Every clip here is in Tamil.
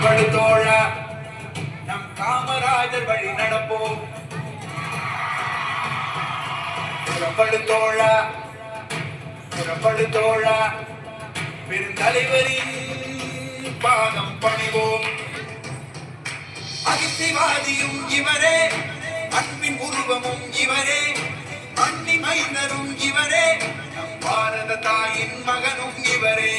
புறப்படு தோழா, நம் காமராஜர் வழி நடப்போம். புறப்படு தோழா, புறப்படு தோழா, பெருந்தலைவரின் பாதம் பணிவோம். அகிம்சைவாதியும் இவரே, அன்பின் உருவமும் இவரே, அன்னி மைந்தரும் இவரே, நம் பாரத தாயின் மகனும் இவரே.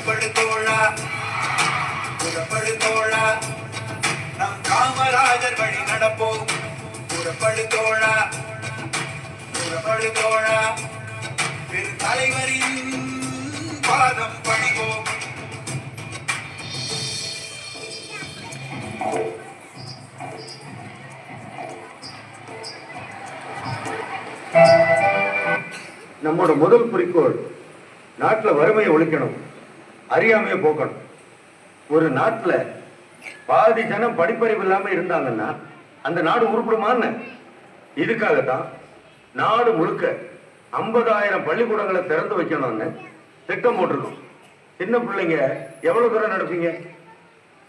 புறப்படு தோழா, புறப்படு தோழா, நம் காமராஜர் வழி நடப்போம். புறப்படு தோழா, புறப்படு தோழா, பெரு தலைவரின் பாதம் பணிவோம். நம்மோட முதல் குறிக்கோள் நாட்டில் வறுமையை ஒழிக்கணும், அறியாமையை போக்கணும். ஒரு நாட்டில் பாதி ஜனம் படிப்பறிவு இல்லாம இருந்தாங்கன்னா அந்த நாடு உருப்படுமான்னு இதுக்காகத்தான் நாடு முழுக்க 50,000 பள்ளிக்கூடங்களை திறந்து வைக்கணும்னு திட்டம் போட்டிருக்கோம். சின்ன பிள்ளைங்க எவ்வளவு தூரம் நடப்பீங்க?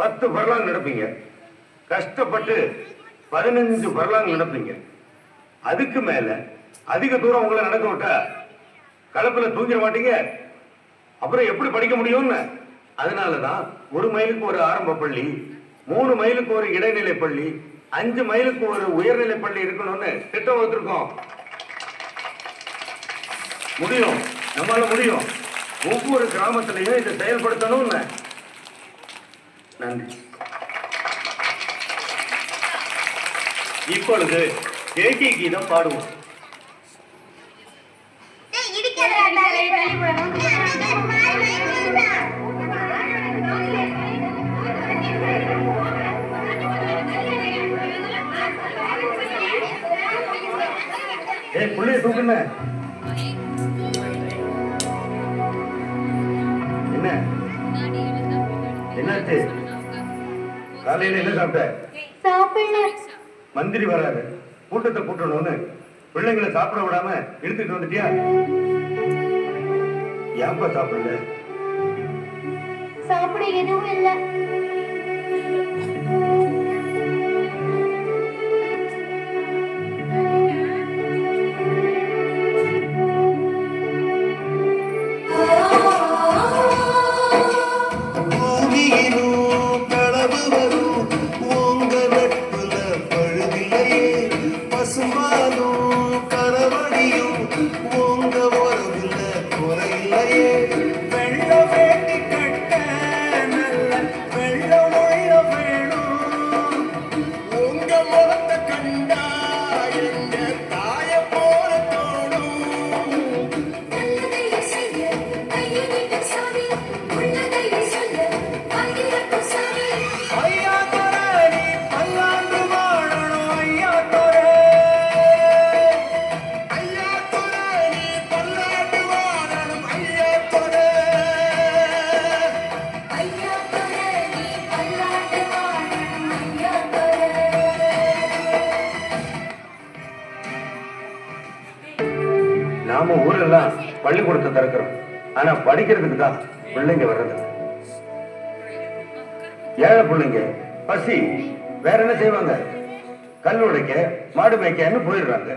10 பர்லாங் நடப்பீங்க. கஷ்டப்பட்டு 15 பர்லாங் நடப்பீங்க. அதுக்கு மேல அதிக தூரம் உங்களை நடக்க விட்டா கலப்புல தூங்கிட மாட்டீங்க. அப்புறம் எப்படி படிக்க முடியும்னு. அதனாலதான் 1 மைலுக்கு ஒரு ஆரம்ப பள்ளி, 3 மைலுக்கு ஒரு இடைநிலை பள்ளி, 5 மைலுக்கு ஒரு உயர்நிலை பள்ளி இருக்கணும்னு திட்டம் வச்சிருக்கோம். முடியும், நம்மளால முடியும். ஒவ்வொரு கிராமத்திலையும் இதை செயல்படுத்தணும்னு. நன்றி. இப்பொழுது தேசிய கீதம் பாடுவோம். புள்ளைய தூக்குன என்ன என்னாச்சு? காலையில என்ன சாப்பிட்ட? மந்திரி வராது, கூட்டத்தை கூட்டணும்னு பிள்ளைங்களை சாப்பிட விடாம இழுத்துட்டு வந்துட்டியா? ஏன்பா சாப்பிடல? சாப்பிட எதுவும் இல்லை. நாம ஊரெல்லாம் பள்ளிக்கூடத்தை திறக்கிறோம், ஆனா படிக்கிறதுக்கு தான் பிள்ளைங்க வர்றது. ஏழை பிள்ளைங்க பசி வேற என்ன செய்வாங்க? கல் உடைக்க, மாடு மேய்க்கன்னு போயிடுறாங்க.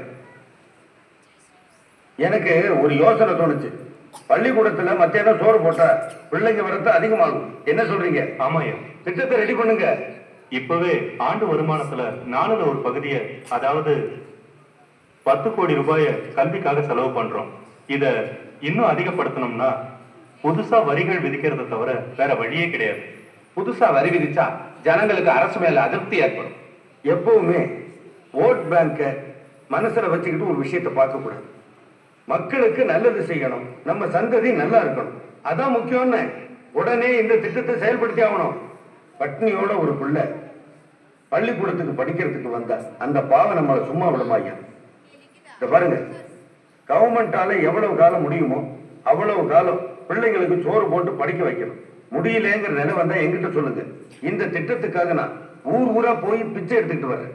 எனக்கு ஒரு யோசனை தோணுச்சு. பள்ளிக்கூடத்துல மத்தியானம் சோறு போட்டா பிள்ளைங்க வரது அதிகமாகும். என்ன சொல்றீங்க? ஆமாயா, திட்டத்தை ரெடி பண்ணுங்க. இப்பவே ஆண்டு வருமானத்துல 4ல் ஒரு பகுதியை, அதாவது 10 கோடி ரூபாயை கல்விக்காக செலவு பண்றோம். இத இன்னும் அதிகப்படுத்தணும்னா புதுசா வரிகள் விதிக்கிறத தவிர வேற வழியே கிடையாது. புதுசா வரி விதிச்சா ஜனங்களுக்கு அரசு மேல அதிருப்தி ஏற்படும். எப்பவுமே ஓட் பேங்க மனசுல வச்சுக்கிட்டு ஒரு விஷயத்தை பார்க்க கூடாது. மக்களுக்கு நல்லது செய்யணும், நம்ம சந்ததி நல்லா இருக்கணும், அதான் முக்கியம்னு உடனே இந்த திட்டத்தை செயல்படுத்தி ஆகணும். பட்னியோட ஒரு பிள்ளை பள்ளிக்கூடத்துக்கு படிக்கிறதுக்கு வந்தா அந்த பாவம் நம்மளை சும்மா விடமாய்யா. இத பாருங்க, கவர்மெண்டால எவ்வளவு காலம் முடியுமோ அவ்வளவு காலம் பிள்ளைங்களுக்கு சோறு போட்டு படிக்க வைக்கணும். முடியலங்கிற நிலை வந்தா எங்கிட்ட சொல்லுங்க. இந்த திட்டத்துக்காக நான் ஊர் ஊரா போய் பிச்சை எடுத்துக்கிட்டு வர்றேன்.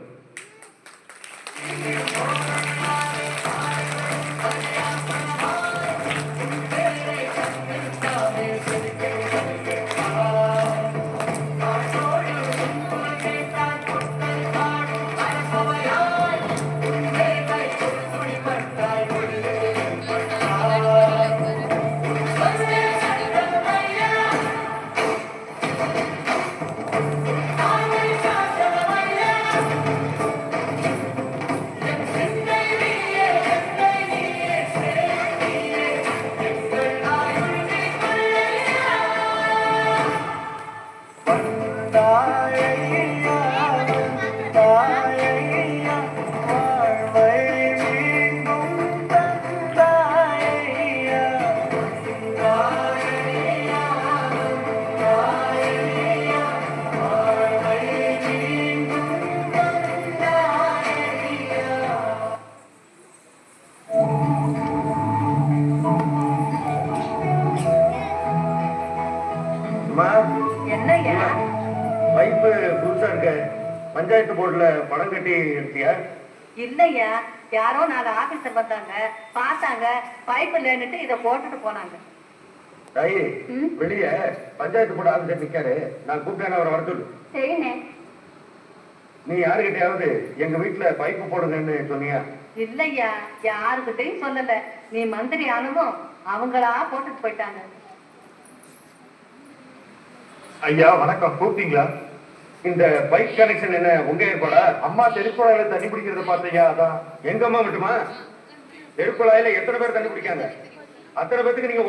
பஞ்சாயத்து போர்டுல பணம் கட்டி இருக்கியா? இல்லையா, யாரோ 4 ஆபீசர் வந்தாங்க, பார்த்தாங்க, பைப் இல்லைன்னுட்டு இதை போட்டுட்டு போனாங்க. தாயி, ம்? வெளியே பஞ்சாயத்து போர்டு ஆபீசர் நிக்காரு, நான் கூப்பிட்டேன், அவரை வர சொல்லு. சரிண்ணே. நீ யாருக்கிட்டையாவது எங்க வீட்டுல பைப்பு போடுங்கன்னு சொன்னியா? இல்லையா, யாருக்கிட்டையும் சொல்லல. நீ மந்திரி ஆனதும் அவங்களா போட்டுட்டு போயிட்டாங்க. ஐயா வணக்கம், கூப்பிட்டீங்களா? இந்த பைப் கனெக்ஷன் என்ன உங்க ஏற்பாடா? அம்மா தெருக்குழாயில தண்ணி பிடிக்கிறத பார்த்தீங்க, அதான். எங்க அம்மா மட்டுமா? தெருக்குழாயில எத்தனை பேர் தண்ணி பிடிக்காங்க? அத்தனை பேத்துக்கு நீங்க